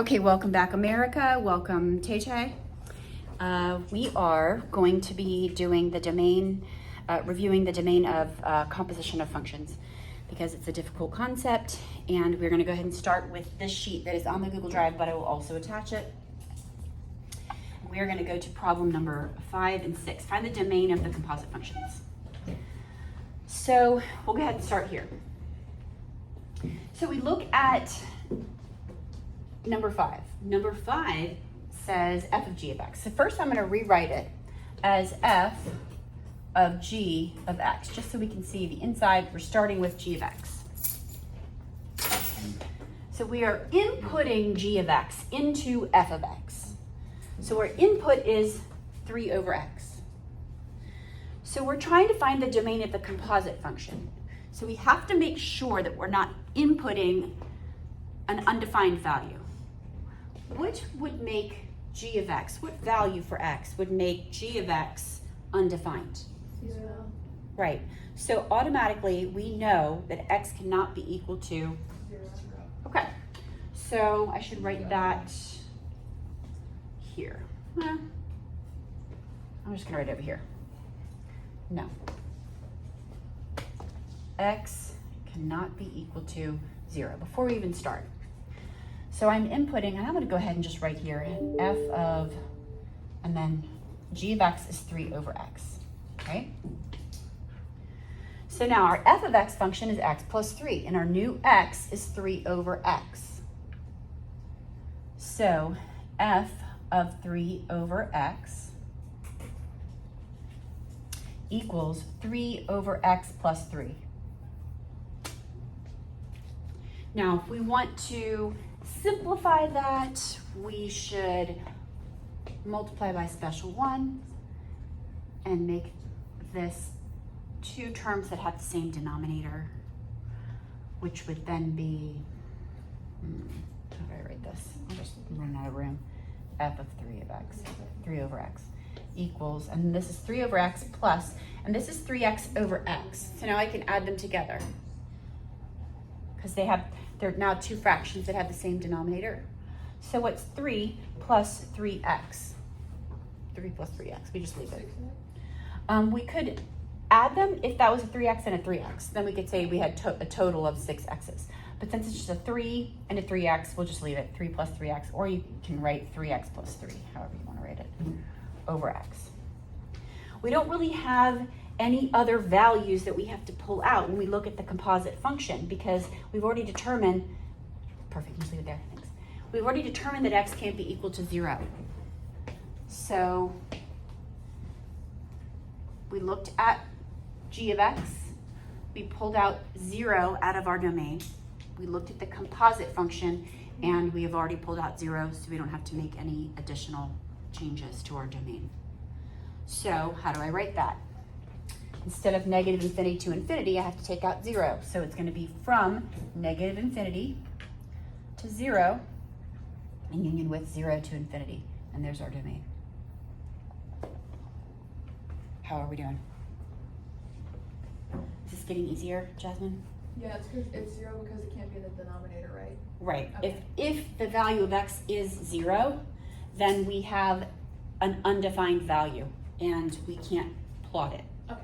Okay, welcome back, America. Welcome, Tay. We are going to be doing the domain, reviewing the domain of composition of functions because it's a difficult concept, and we're going to go ahead and start with this sheet that is on the Google Drive, but I will also attach it. We are going to go to problem number 5 and 6. Find the domain of the composite functions. So we'll go ahead and start here. So we look at number 5. Number 5 says f of g of x. So first I'm going to rewrite it as f of g of x, just so we can see the inside. We're starting with g of x. So we are inputting g of x into f of x. So our input is 3 over x. So we're trying to find the domain of the composite function. So we have to make sure that we're not inputting an undefined value. Which would make g of x, what value for x would make g of x undefined? 0. Right, so automatically we know that x cannot be equal to 0. Okay, so I should write that here. Well, I'm just gonna write it over here. No. X cannot be equal to 0 before we even start. So I'm inputting, and I'm going to go ahead and just write here f of, and then g of x is 3 over x, right? So now our f of x function is x plus 3, and our new x is 3 over x. So f of 3 over x equals 3 over x plus 3. Now, if we want to simplify that, we should multiply by special 1 and make this 2 terms that have the same denominator, which would then be, how do I write this? I'm just running out of room. F of 3 of x, 3 over x equals, and this is 3 over x plus, and this is 3x over x. So now I can add them together because they're now 2 fractions that have the same denominator. So what's 3 plus 3x? 3 plus 3x, we just leave it. We could add them if that was a 3x and a 3x. Then we could say we had a total of 6 x's. But since it's just a 3 and a 3x, we'll just leave it 3 plus 3x, or you can write 3x plus 3, however you want to write it, over x. We don't really have any other values that we have to pull out when we look at the composite function because we've already determined, perfect, just leave it there, thanks. We've already determined that x can't be equal to 0. So we looked at g of x, we pulled out 0 out of our domain. We looked at the composite function and we have already pulled out 0, so we don't have to make any additional changes to our domain. So how do I write that? Instead of negative infinity to infinity, I have to take out 0. So it's going to be from negative infinity to 0 in union with 0 to infinity. And there's our domain. How are we doing? Is this getting easier, Jasmine? Yeah, it's 0 because it can't be the denominator, right? Right. Okay. If the value of x is 0, then we have an undefined value and we can't plot it. Okay.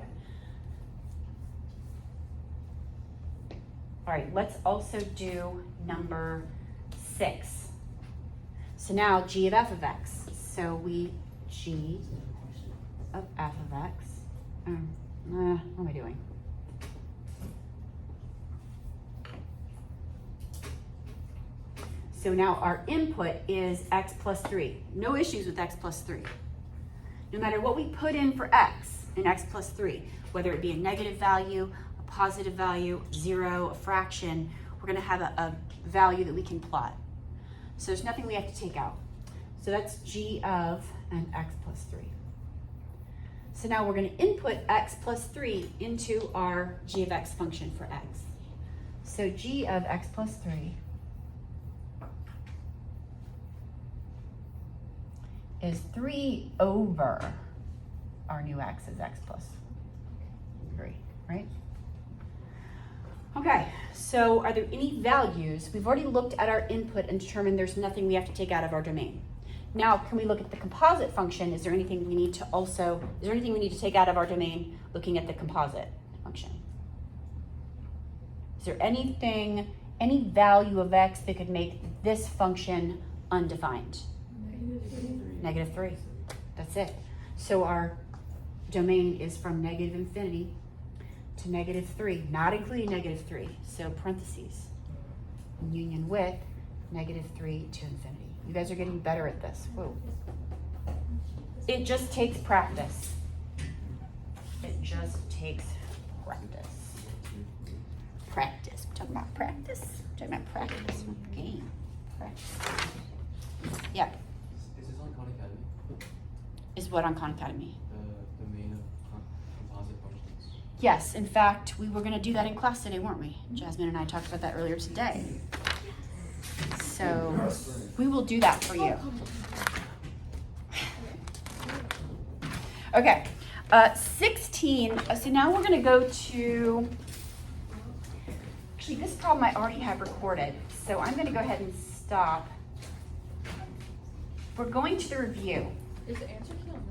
All right, let's also do number 6. So now g of f of x. So we g of f of x. What am I doing? So now our input is x plus 3. No issues with x plus 3. No matter what we put in for x in x plus 3, whether it be a negative value, a positive value, 0, a fraction, we're going to have a value that we can plot. So there's nothing we have to take out. So that's g of and x plus 3. So now we're going to input x plus 3 into our g of x function for x. So g of x plus 3 is 3 over our new x is x plus 3, right? Okay, So are there any values? We've already looked at our input and determined there's nothing we have to take out of our domain. Now, can we look at the composite function? Is there anything we need to take out of our domain looking at the composite function? Is there any value of x that could make this function undefined? -3. That's it. So our domain is from -infinity to -3, not including -3. So parentheses, union with -3 to infinity. You guys are getting better at this. Whoa. It just takes practice. It just takes practice. Practice. We're talking about practice. We're talking about practice. Game. Practice. Yep. Is this on Khan Academy? Is what on Khan Academy? The domain of composite functions. Yes, in fact, we were going to do that in class today, weren't we? Jasmine and I talked about that earlier today. So we will do that for you. Okay, 16. So now we're going to go to, actually this problem I already have recorded. So I'm going to go ahead and stop. We're going to the review. Is the answer key on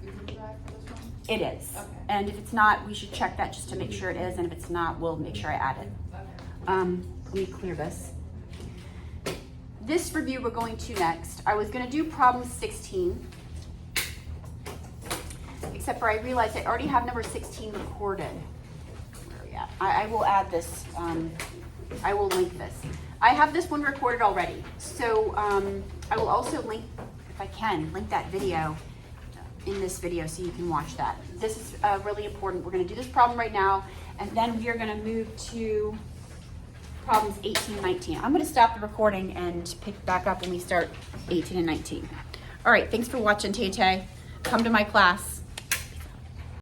the Google Drive for this one? It is. Okay. And if it's not, we should check that just to make sure it is. And if it's not, we'll make sure I add it. Okay. Let me clear this. This review we're going to next. I was going to do problem 16, except for I realized I already have number 16 recorded. Where are we at? I will add this. I will link this. I have this one recorded already. So I will also link, if I can, link that video in this video so you can watch that. This is really important. We're going to do this problem right now, and then we are going to move to problems 18 and 19. I'm going to stop the recording and pick back up when we start 18 and 19. All right, thanks for watching, Tay Tay. Come to my class.